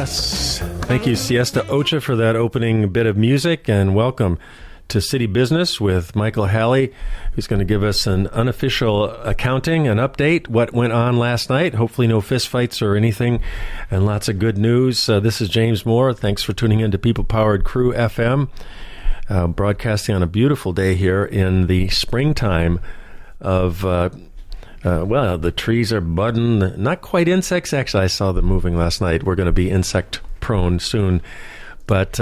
Yes. Thank you, Siesta Ocha, for that opening bit of music, and welcome to City Business with Michael Halley, who's going to give us an unofficial accounting, an update, what went on last night. Hopefully no fistfights or anything, and lots of good news. This is James Moore. Thanks for tuning in to People-Powered KRUU-FM, broadcasting on a beautiful day here in the springtime of... well, the trees are budding. Not quite insects. Actually, I saw them moving last night. We're going to be insect prone soon. But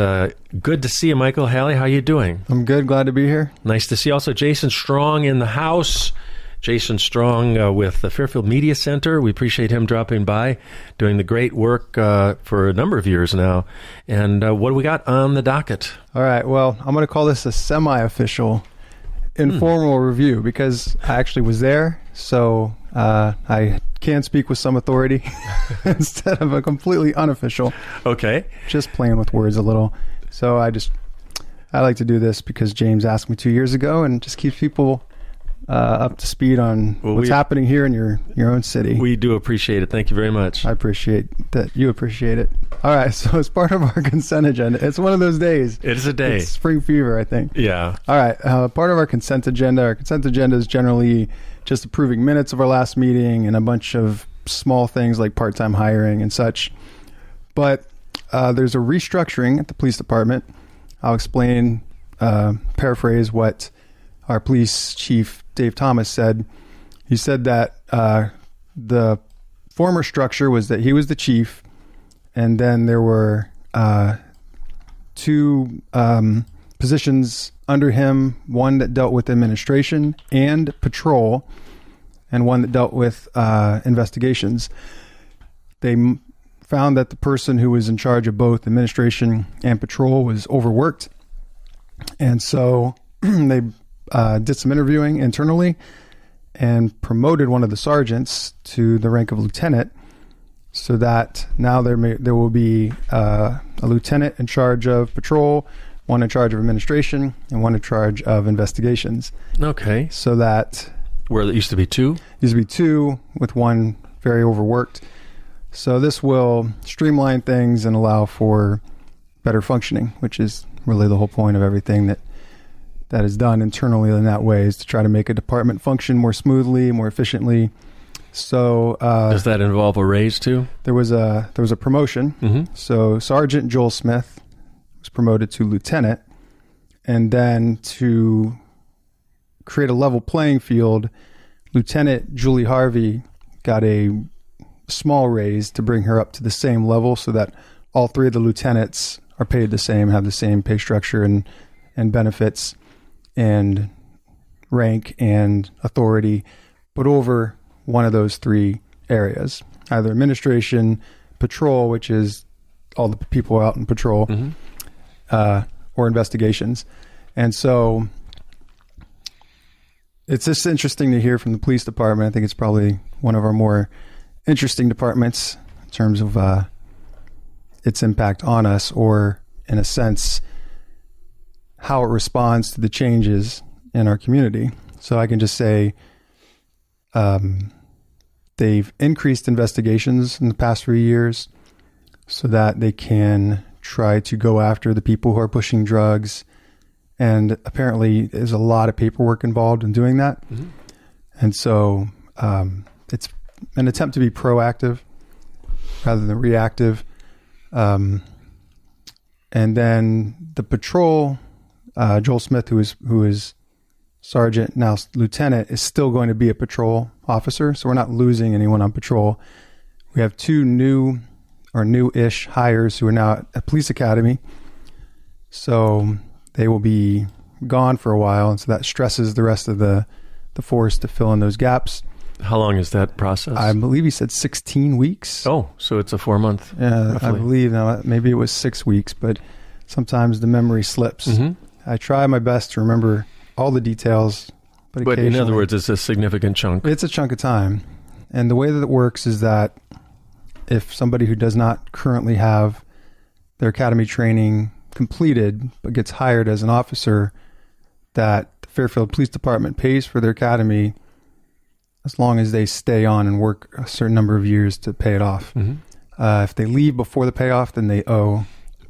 good to see you, Michael Halley. How you doing? I'm good. Glad to be here. Nice to see also Jason Strong in the house. Jason Strong with the Fairfield Media Center. We appreciate him dropping by, doing the great work for a number of years now. And what do we got on the docket? All right. Well, I'm going to call this a semi-official informal review because I actually was there. So I can speak with some authority instead of a completely unofficial. Okay. Just playing with words a little. So I like to do this because James asked me 2 years ago, and just keeps people up to speed on what's happening here in your own city. We do appreciate it. Thank you very much. I appreciate that you appreciate it. All right. So as part of our consent agenda, it's one of those days. It is a day. It's spring fever, I think. Yeah. All right. Part of our consent agenda is generally just approving minutes of our last meeting and a bunch of small things like part-time hiring and such. But there's a restructuring at the police department. I'll explain, paraphrase what our police chief, Dave Thomas, said. He said that the former structure was that he was the chief, and then there were two positions under him, one that dealt with administration and patrol, and one that dealt with investigations. They found that the person who was in charge of both administration and patrol was overworked, and so they did some interviewing internally and promoted one of the sergeants to the rank of lieutenant, so that now there will be a lieutenant in charge of patrol, one in charge of administration, and one in charge of investigations. Okay. So that... Where it used to be two? Used to be two, with one very overworked. So this will streamline things and allow for better functioning, which is really the whole point of everything that is done internally in that way, is to try to make a department function more smoothly, more efficiently. So does that involve a raise too? There was a promotion. Mm-hmm. So Sergeant Joel Smith was promoted to lieutenant, and then to create a level playing field, Lieutenant Julie Harvey got a small raise to bring her up to the same level, so that all three of the lieutenants are paid the same, have the same pay structure and benefits and rank and authority, but over one of those three areas, either administration, patrol, which is all the people out in patrol, mm-hmm. Or investigations. And so it's just interesting to hear from the police department. I think it's probably one of our more interesting departments in terms of its impact on us, or in a sense, how it responds to the changes in our community. So I can just say they've increased investigations in the past 3 years so that they can try to go after the people who are pushing drugs. And apparently there's a lot of paperwork involved in doing that. Mm-hmm. And so it's an attempt to be proactive rather than reactive. And then the patrol, Joel Smith, who is sergeant, now lieutenant, is still going to be a patrol officer. So we're not losing anyone on patrol. We have two new-ish hires who are now at police academy. So they will be gone for a while. And so that stresses the rest of the force to fill in those gaps. How long is that process? I believe he said 16 weeks. Oh, so it's a 4 month. Yeah, I believe. Now, maybe it was 6 weeks, but sometimes the memory slips. Mm-hmm. I try my best to remember all the details. But in other words, it's a significant chunk. It's a chunk of time. And the way that it works is that if somebody who does not currently have their academy training completed but gets hired as an officer, that the Fairfield Police Department pays for their academy as long as they stay on and work a certain number of years to pay it off. Mm-hmm. If they leave before the payoff, then they owe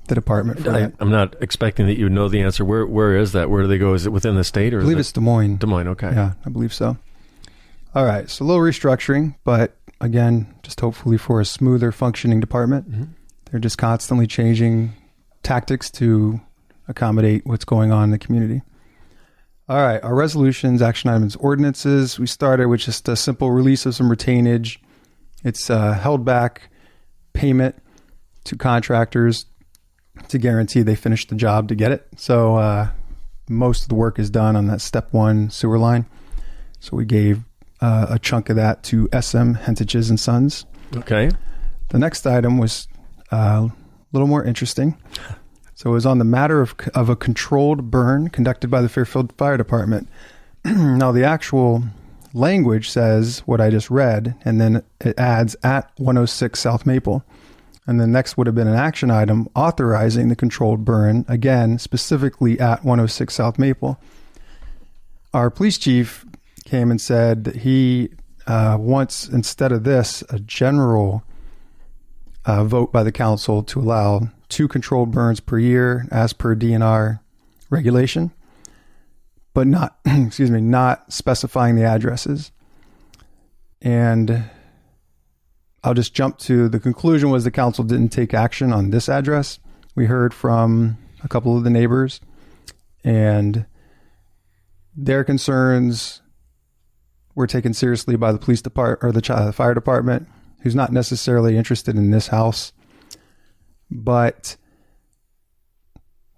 the department for that. I'm not expecting that you know the answer. Where is that? Where do they go? Is it within the state? Or I believe it's Des Moines. Des Moines, okay. Yeah, I believe so. All right, so a little restructuring, but again, just hopefully for a smoother functioning department. Mm-hmm. They're just constantly changing tactics to accommodate what's going on in the community. All right, our resolutions, action items, ordinances. We started with just a simple release of some retainage. It's held back payment to contractors to guarantee they finish the job to get it. So most of the work is done on that step 1 sewer line. So we gave a chunk of that to SM Hentages and Sons. Okay. The next item was a little more interesting. So it was on the matter of a controlled burn conducted by the Fairfield Fire Department. Now, the actual language says what I just read, and then it adds at 106 South Maple. And the next would have been an action item authorizing the controlled burn, again, specifically at 106 South Maple. Our police chief came and said that he wants, instead of this, a general vote by the council to allow 2 controlled burns per year as per DNR regulation, but not, not specifying the addresses. And I'll just jump to the conclusion was the council didn't take action on this address. We heard from a couple of the neighbors, and their concerns were taken seriously by the police department or the fire department, who's not necessarily interested in this house. But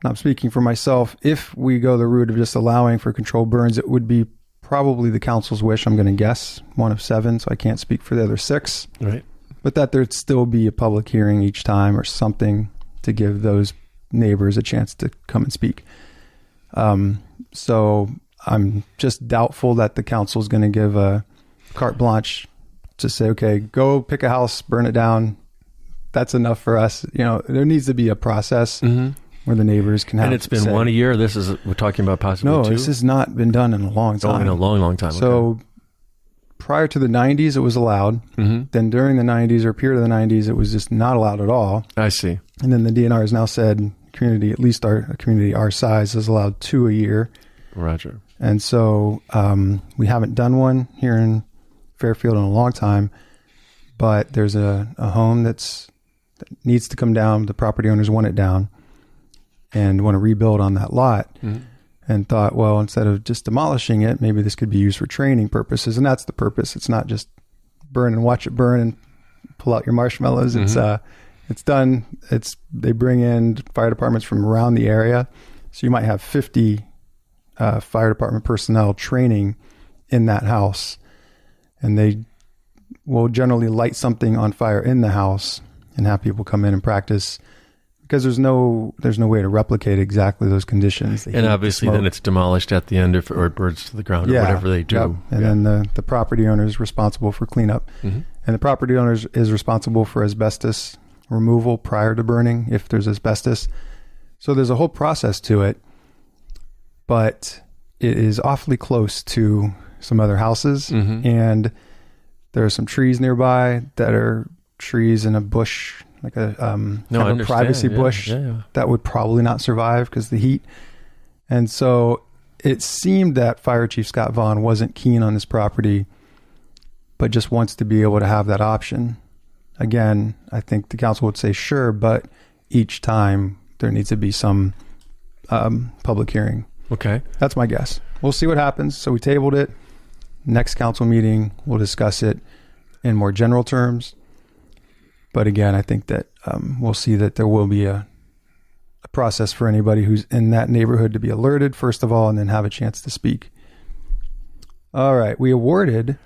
I'm speaking for myself. If we go the route of just allowing for controlled burns, it would be probably the council's wish. I'm going to guess 1 of 7, so I can't speak for the other 6. Right. But that there'd still be a public hearing each time or something to give those neighbors a chance to come and speak. So I'm just doubtful that the council is going to give a carte blanche to say, okay, go pick a house, burn it down. That's enough for us. There needs to be a process where the neighbors can have. And it's been say. 1 a year. We're talking about possibly 2. No, this has not been done in a long time. Oh, in a long, long time. So prior to the 90s, it was allowed. Mm-hmm. Then during the 90s or period of the 90s, it was just not allowed at all. I see. And then the DNR has now said community, at least a community our size, is allowed 2 a year. Roger. And so we haven't done one here in Fairfield in a long time, but there's a home that needs to come down. The property owners want it down and want to rebuild on that lot. Mm-hmm. And thought, well, instead of just demolishing it, maybe this could be used for training purposes. And that's the purpose. It's not just burn and watch it burn and pull out your marshmallows. Mm-hmm. It's done. They bring in fire departments from around the area. So you might have 50 fire department personnel training in that house. And they will generally light something on fire in the house and have people come in and practice, because there's no way to replicate exactly those conditions. And obviously then it's demolished at the end or it burns to the ground or whatever they do. Yep. And then the property owner is responsible for cleanup. Mm-hmm. And the property owner is responsible for asbestos removal prior to burning if there's asbestos. So there's a whole process to it, but it is awfully close to some other houses. Mm-hmm. And there are some trees nearby that are trees in a bush, like a privacy bush that would probably not survive because the heat. And so it seemed that Fire Chief Scott Vaughn wasn't keen on this property, but just wants to be able to have that option. Again, I think the council would say sure, but each time there needs to be some public hearing. Okay. That's my guess. We'll see what happens. So we tabled it. Next council meeting, we'll discuss it in more general terms. But again, I think that we'll see that there will be a process for anybody who's in that neighborhood to be alerted, first of all, and then have a chance to speak. All right. We awarded.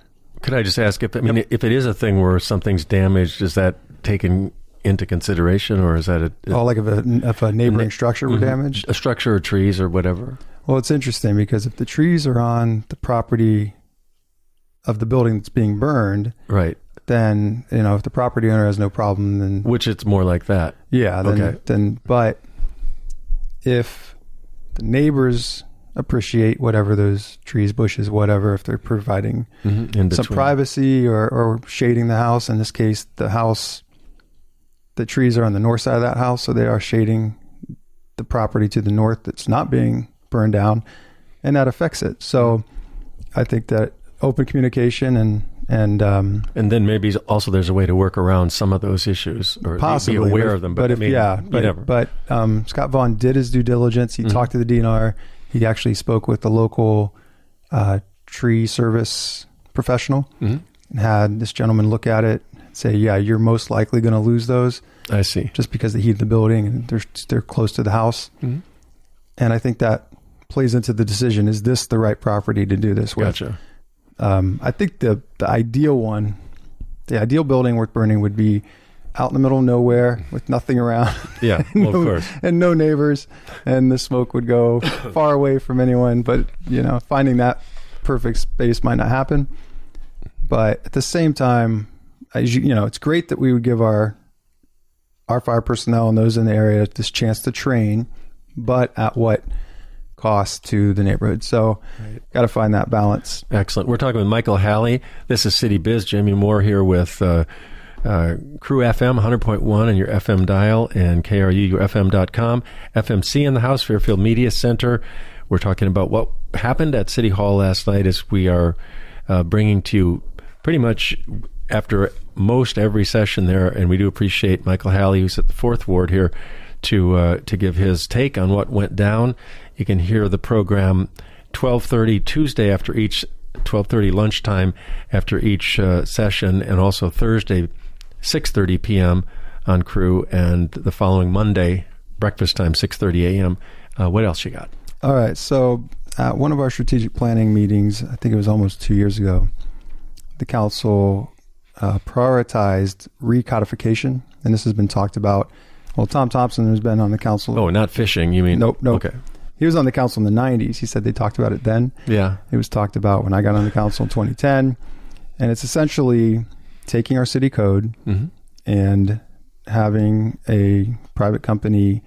Could I just ask if it is a thing where something's damaged, is that taken into consideration, or is that if a neighboring structure were damaged? A structure or trees or whatever? Well, it's interesting because if the trees are on the property of the building that's being burned, right, then, if the property owner has no problem, then... Which it's more like that. Yeah. But if the neighbors appreciate whatever those trees, bushes, whatever, if they're providing some privacy or shading the house, in this case, the house the trees are on the north side of that house, so they are shading the property to the north that's not being burned down, and that affects it. So I think that open communication and then maybe also there's a way to work around some of those issues, or possibly be aware of them. But Scott Vaughn did his due diligence. He talked to the DNR. He actually spoke with the local tree service professional and had this gentleman look at it and say, yeah, you're most likely going to lose those. I see. Just because the heat of the building and they're close to the house. And I think that plays into the decision. Is this the right property to do this with? Gotcha. I think the ideal building worth burning would be out in the middle of nowhere with nothing around. Yeah, well, of course. And no neighbors, and the smoke would go far away from anyone. But, finding that perfect space might not happen. But at the same time, it's great that we would give our fire personnel and those in the area this chance to train, but at what cost to the neighborhood? So got to find that balance. Excellent. We're talking with Michael Halley. This is City Biz. Jamie Moore here with KRUU-FM 100.1 on your FM dial, and KRUU-FM.com. FMC in the house, Fairfield Media Center. We're talking about what happened at City Hall last night, as we are bringing to you pretty much after most every session there, and we do appreciate Michael Halley, who's at the 4th Ward here, to give his take on what went down. You can hear the program 12:30 Tuesday after each 12:30 lunchtime after each session, and also Thursday 6:30 p.m. on KRUU, and the following Monday breakfast time 6:30 a.m. What else you got? All right. So at one of our strategic planning meetings, I think it was almost 2 years ago, the council prioritized recodification, and this has been talked about. Well, Tom Thompson has been on the council. Oh, not fishing, you mean? Nope. Okay. He was on the council in the 90s. He said they talked about it then. Yeah. It was talked about when I got on the council in 2010. And it's essentially taking our city code and having a private company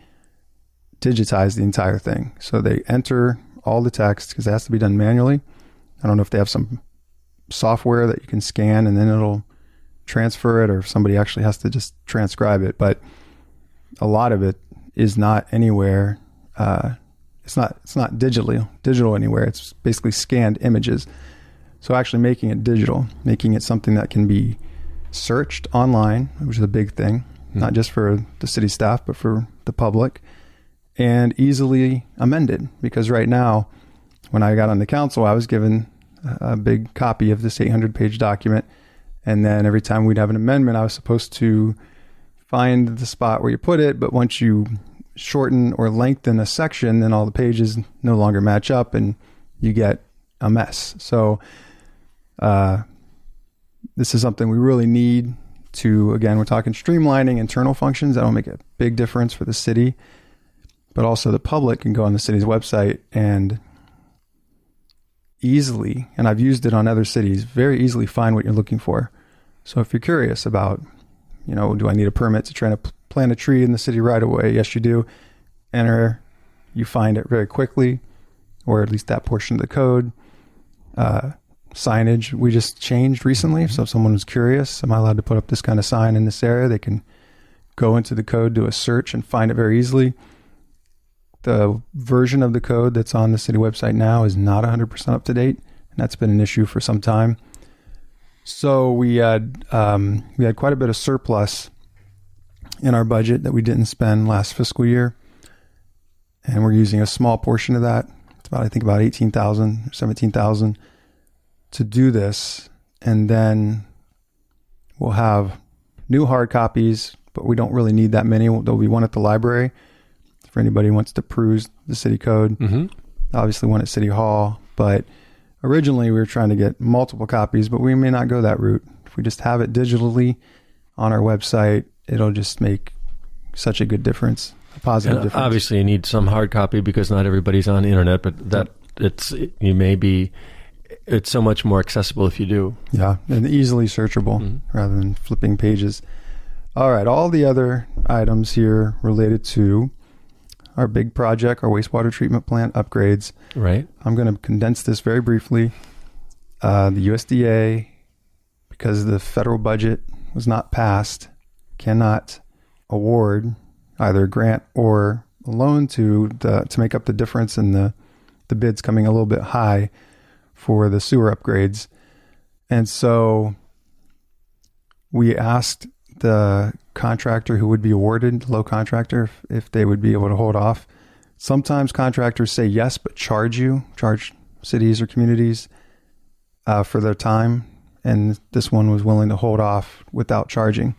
digitize the entire thing. So they enter all the text, because it has to be done manually. I don't know if they have some software that you can scan and then it'll transfer it, or if somebody actually has to just transcribe it. But a lot of it is not anywhere. It's not digital anywhere. It's basically scanned images. So actually making it digital, making it something that can be searched online, which is a big thing, not just for the city staff, but for the public, and easily amended. Because right now, when I got on the council, I was given a big copy of this 800-page document. And then every time we'd have an amendment, I was supposed to find the spot where you put it. But once you shorten or lengthen a section, then all the pages no longer match up and you get a mess. So this is something we really need to, again, we're talking streamlining internal functions. That'll make a big difference for the city, but also the public can go on the city's website and easily, and I've used it on other cities, very easily find what you're looking for. So if you're curious about, do I need a permit to try to plant a tree in the city right away? Yes, you do. Enter, you find it very quickly, or at least that portion of the code. Signage, we just changed recently. So if someone was curious, am I allowed to put up this kind of sign in this area? They can go into the code, do a search, and find it very easily. The version of the code that's on the city website now is not 100% up to date, and that's been an issue for some time. So we had quite a bit of surplus in our budget that we didn't spend last fiscal year, and we're using a small portion of that. It's about $18,000 or $17,000 to do this, and then we'll have new hard copies, but we don't really need that many. There'll be one at the library for anybody who wants to peruse the city code. Obviously one at City Hall, but originally we were trying to get multiple copies, but we may not go that route. If we just have it digitally on our website, it'll just make such a good difference, a positive difference. Obviously you need some hard copy because not everybody's on the internet, but it's so much more accessible if you do. Yeah, and easily searchable rather than flipping pages. All right, all the other items here related to our big project, our wastewater treatment plant upgrades. Right. I'm going to condense this very briefly. The USDA, because the federal budget was not passed, cannot award either a grant or a loan to make up the difference in the bids coming a little bit high for the sewer upgrades. And so we asked the contractor who would be awarded, the low contractor, if they would be able to hold off. Sometimes contractors say yes, but charge cities or communities for their time. And this one was willing to hold off without charging.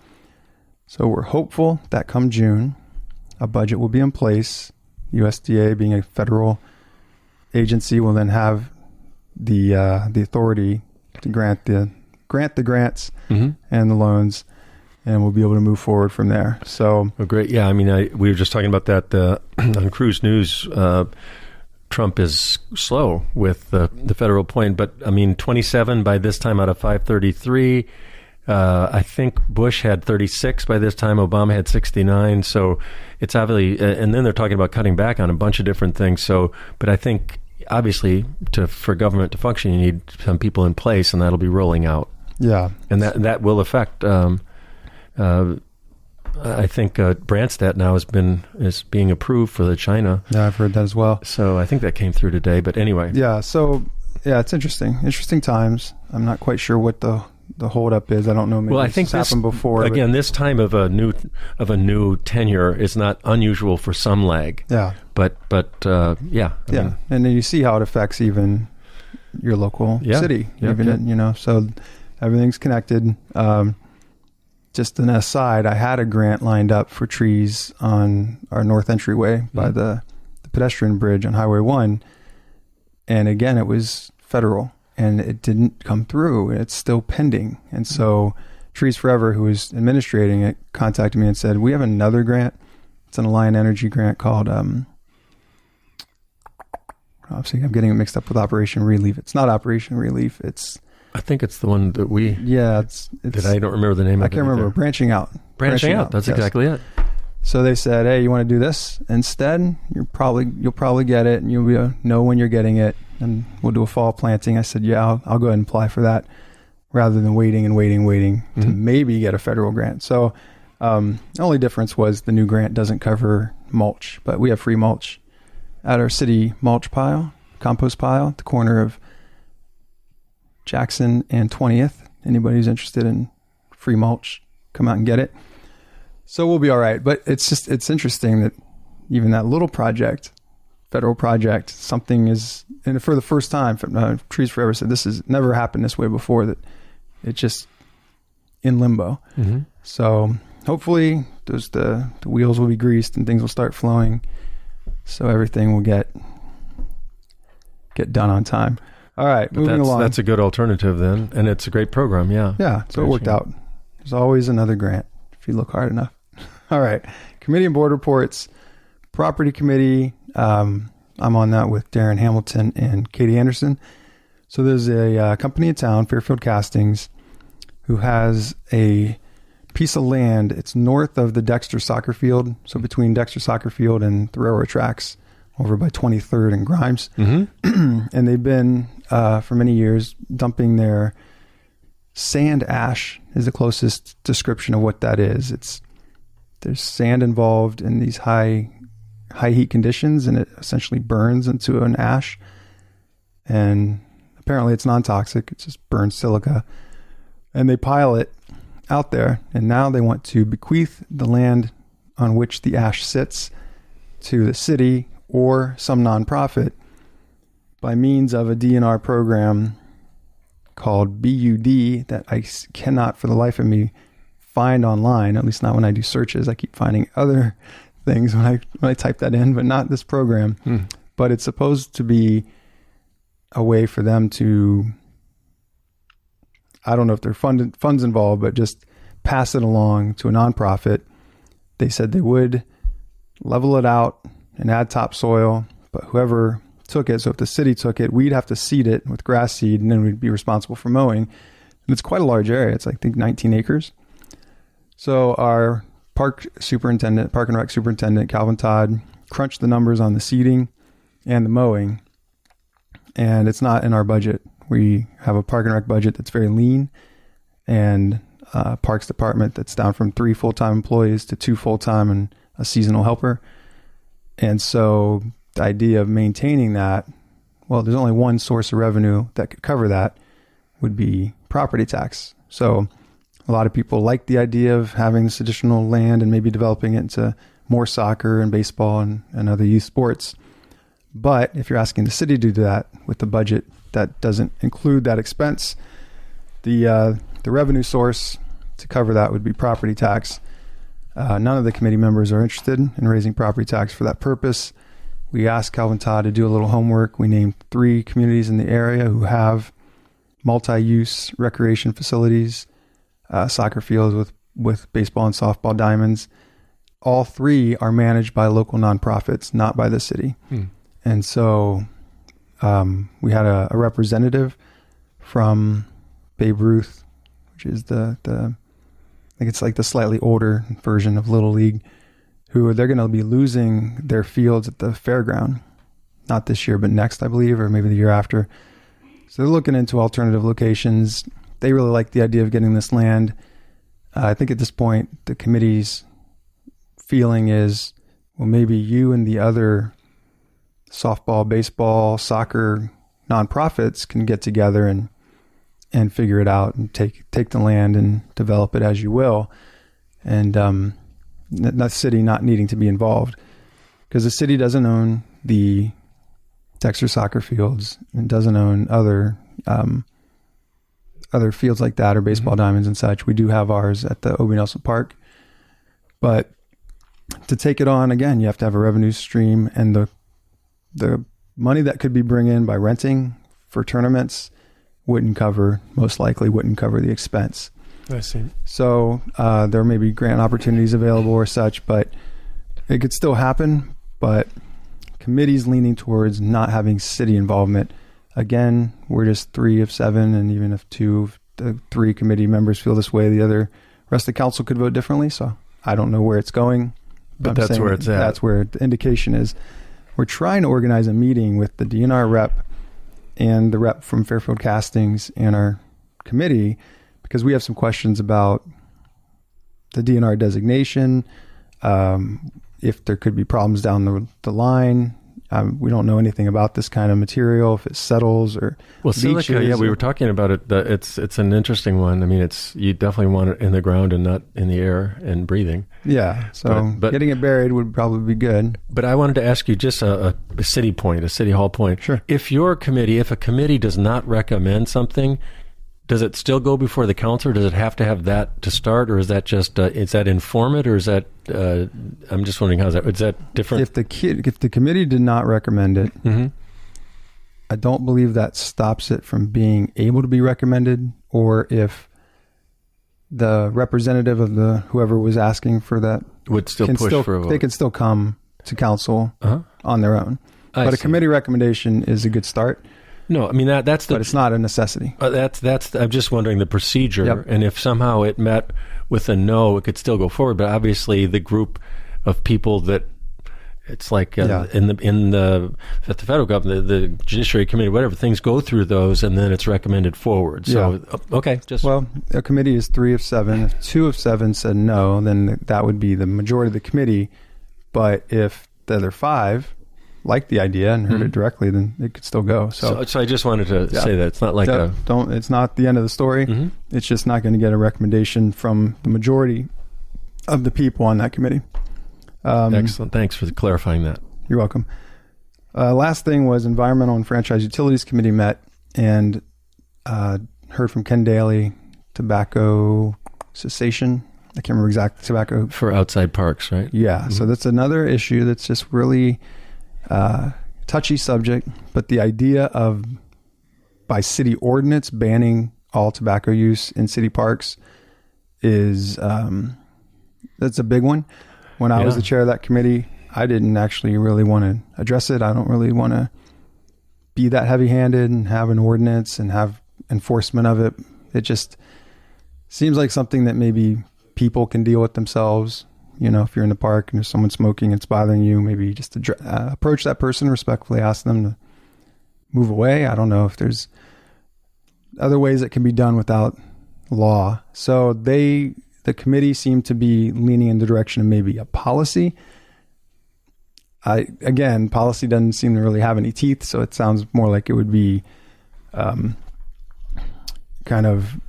So we're hopeful that come June, a budget will be in place. USDA, being a federal agency, will then have the authority to grant the grants and the loans, and we'll be able to move forward from there. So, great. Yeah, I mean, we were just talking about that on KRUU's News. Trump is slow with the federal point, but I mean, 27 by this time out of 533. I think Bush had 36 by this time. Obama had 69. So it's obviously, and then they're talking about cutting back on a bunch of different things. So, but I think obviously for government to function, you need some people in place, and that'll be rolling out. Yeah, and that will affect. I think Branstad now is being approved for the China. Yeah, I've heard that as well. So I think that came through today. But anyway. Yeah. So yeah, it's interesting times. I'm not quite sure what the holdup is. I don't know. Maybe well, I think this happened before. Again, this time of a new tenure is not unusual for some lag. Yeah. But yeah. I mean, and then you see how it affects even your local city. So everything's connected. Just an aside, I had a grant lined up for trees on our north entryway by the pedestrian bridge on Highway 1. And again, it was federal, and it didn't come through. It's still pending. And so Trees Forever, who was administrating it, contacted me and said, we have another grant. It's an Alliant Energy grant called, obviously I'm getting it mixed up with Operation Relief. It's not Operation Relief. I think it's the one that we... Yeah, it's that I don't remember the name of it. I can't remember. Branching Out. Branching Out. That's exactly it. So they said, hey, you want to do this instead? You'll probably get it, and you'll know when you're getting it, and we'll do a fall planting. I said, yeah, I'll go ahead and apply for that, rather than waiting to maybe get a federal grant. So the only difference was the new grant doesn't cover mulch, but we have free mulch at our city mulch pile, compost pile, at the corner of Jackson and 20th. Anybody who's interested in free mulch, come out and get it. So we'll be all right. But it's interesting that even that little project, federal project, something is, and for the first time, Trees Forever said this has never happened this way before, that it's just in limbo. So hopefully the wheels will be greased and things will start flowing, so everything will get done on time. All right, moving along. That's a good alternative then, and it's a great program, yeah. Yeah, so it worked out. There's always another grant if you look hard enough. All right, committee and board reports. Property committee, I'm on that with Darren Hamilton and Katie Anderson. So there's a company in town, Fairfield Castings, who has a piece of land. It's north of the Dexter soccer field, so between Dexter soccer field and the railroad tracks, over by 23rd and Grimes. And they've been, for many years, dumping their sand ash is the closest description of what that is. There's sand involved in these high heat conditions, and it essentially burns into an ash. And apparently it's non-toxic. It just burns silica. And they pile it out there. And now they want to bequeath the land on which the ash sits to the city or some nonprofit by means of a DNR program called BUD that I cannot for the life of me find online, at least not when I do searches. I keep finding other things when I type that in, but not this program. But it's supposed to be a way for them to, I don't know if there are funds involved, but just pass it along to a nonprofit. They said they would level it out and add topsoil, but whoever took it, so if the city took it, we'd have to seed it with grass seed, and then we'd be responsible for mowing. And it's quite a large area. It's, I think, 19 acres. So our park and rec superintendent, Calvin Todd, crunched the numbers on the seeding and the mowing, and it's not in our budget. We have a park and rec budget that's very lean, and parks department that's down from 3 full-time employees to 2 full-time and a seasonal helper. And so the idea of maintaining that, well, there's only one source of revenue that could cover that, would be property tax. So a lot of people like the idea of having this additional land and maybe developing it into more soccer and baseball and other youth sports. But if you're asking the city to do that with the budget that doesn't include that expense, the revenue source to cover that would be property tax. None of the committee members are interested in raising property tax for that purpose. We asked Calvin Todd to do a little homework. We named 3 communities in the area who have multi-use recreation facilities, soccer fields with baseball and softball diamonds. All 3 are managed by local nonprofits, not by the city. And so we had a representative from Babe Ruth, which is I think it's like the slightly older version of Little League, who they're going to be losing their fields at the fairground, not this year, but next, I believe, or maybe the year after. So they're looking into alternative locations. They really like the idea of getting this land. I think at this point, the committee's feeling is, well, maybe you and the other softball, baseball, soccer nonprofits can get together and figure it out and take the land and develop it as you will. And the city not needing to be involved, because the city doesn't own the Dexter soccer fields and doesn't own other fields like that or baseball diamonds and such. We do have ours at the O.B. Nelson Park, but to take it on, again, you have to have a revenue stream, and the money that could be bring in by renting for tournaments most likely wouldn't cover the expense. I see. So there may be grant opportunities available or such, but it could still happen. But committee's leaning towards not having city involvement. Again, we're just 3 of 7, and even if 2 of the 3 committee members feel this way, the rest of the council could vote differently. So I don't know where it's going. But that's where it's at. That's where the indication is. We're trying to organize a meeting with the DNR rep and the rep from Fairfield Castings and our committee, because we have some questions about the DNR designation, if there could be problems down the line. We don't know anything about this kind of material, if it settles or silica. Yeah, we were talking about it. It's an interesting one. I mean, you definitely want it in the ground and not in the air and breathing. Yeah, so but getting it buried would probably be good. But I wanted to ask you just a city point, a city hall point. Sure. If a committee does not recommend something, does it still go before the council, or does it have to have that to start, or is that just is that informant, or is that I'm just wondering is that different? If the committee did not recommend it, I don't believe that stops it from being able to be recommended, or if the representative of whoever was asking for that would still push for a vote. They can still come to council on their own. But a committee recommendation is a good start. No, I mean that's but it's not a necessity. That's. I'm just wondering the procedure, and if somehow it met with a no, it could still go forward. But obviously, the group of people that it's like at the federal government, the Judiciary Committee, whatever, things go through those, and then it's recommended forward. So a committee is 3 of 7. If 2 of 7 said no, then that would be the majority of the committee. But if the other 5 liked the idea and heard it directly, then it could still go. So I just wanted to say that it's not like it's not the end of the story. It's just not going to get a recommendation from the majority of the people on that committee. Excellent. Thanks for clarifying that. You're welcome. Last thing was Environmental and Franchise Utilities Committee met and heard from Ken Daly, tobacco cessation. I can't remember exact tobacco. For outside parks, right? Yeah. So that's another issue that's just really touchy subject, but the idea of by city ordinance banning all tobacco use in city parks is that's a big one. When I was the chair of that committee, I didn't actually really want to address it. I don't really want to be that heavy-handed and have an ordinance and have enforcement of it. It just seems like something that maybe people can deal with themselves. You know, if you're in the park and there's someone smoking, it's bothering you, maybe just approach that person, respectfully ask them to move away. I don't know if there's other ways that can be done without law. So the committee seemed to be leaning in the direction of maybe a policy. Again, policy doesn't seem to really have any teeth, so it sounds more like it would be kind of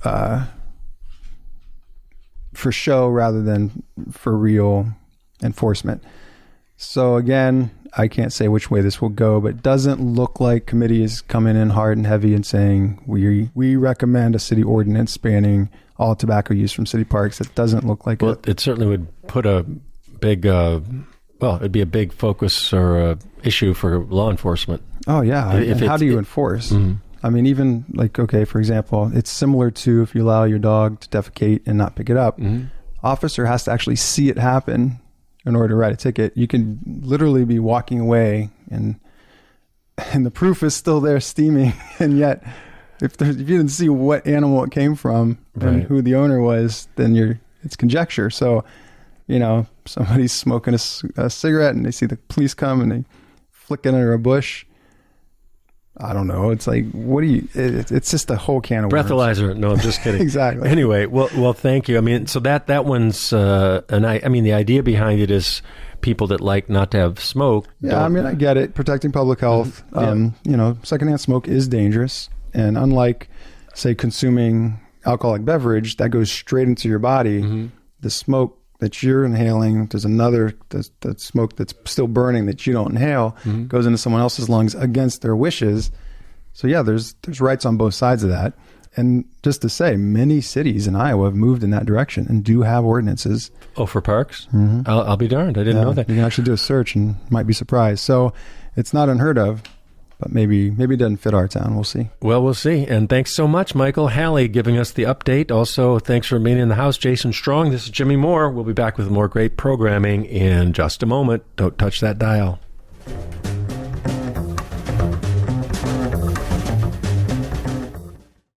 for show rather than for real enforcement. So again, I can't say which way this will go, but it doesn't look like committee is coming in hard and heavy and saying we recommend a city ordinance banning all tobacco use from city parks. It doesn't look like it. It certainly would put a big, it'd be a big focus or a issue for law enforcement. Oh yeah. And how do you enforce? Mm-hmm. I mean, even like, okay, for example, it's similar to if you allow your dog to defecate and not pick it up. Mm-hmm. Officer has to actually see it happen in order to write a ticket. You can literally be walking away and the proof is still there steaming. And yet if you didn't see what animal it came from and who the owner was, then it's conjecture. So, somebody's smoking a cigarette and they see the police come and they flick it under a bush. I don't know. It's like, it's just a whole can of worms. Breathalyzer. No, I'm just kidding. Exactly. Anyway, well, thank you. I mean, so that one's, the idea behind it is people that like not to have smoke. Yeah, I get it. Protecting public health. Secondhand smoke is dangerous. And unlike, say, consuming alcoholic beverage, that goes straight into your body. Mm-hmm. The smoke that you're inhaling, there's another that smoke that's still burning that you don't inhale, mm-hmm. goes into someone else's lungs against their wishes. So yeah, there's rights on both sides of that. And just to say, many cities in Iowa have moved in that direction and do have ordinances. Oh, for parks? Mm-hmm. I'll be darned. I didn't know that. You can actually do a search and might be surprised. So it's not unheard of. But maybe it doesn't fit our town. We'll see. Well, we'll see. And thanks so much, Michael Halley, giving us the update. Also, thanks for being in the house, Jason Strong. This is Jimmy Moore. We'll be back with more great programming in just a moment. Don't touch that dial.